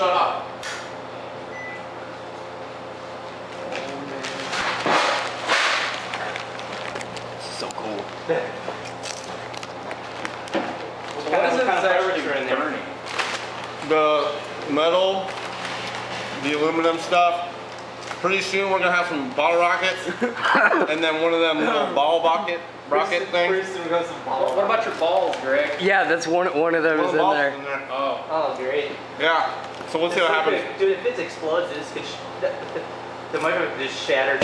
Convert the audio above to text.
Shut up. This is so cool. What is the temperature in there? The metal, the aluminum stuff. Pretty soon we're gonna have some bottle rockets, and then one of them little ball rocket things. Pretty soon we got some balls. What about your balls, Greg? Yeah, that's one of those in there. Oh. Oh, great. Yeah. So we'll see what happens. Dude, if it explodes, this could the microwave could just shatter.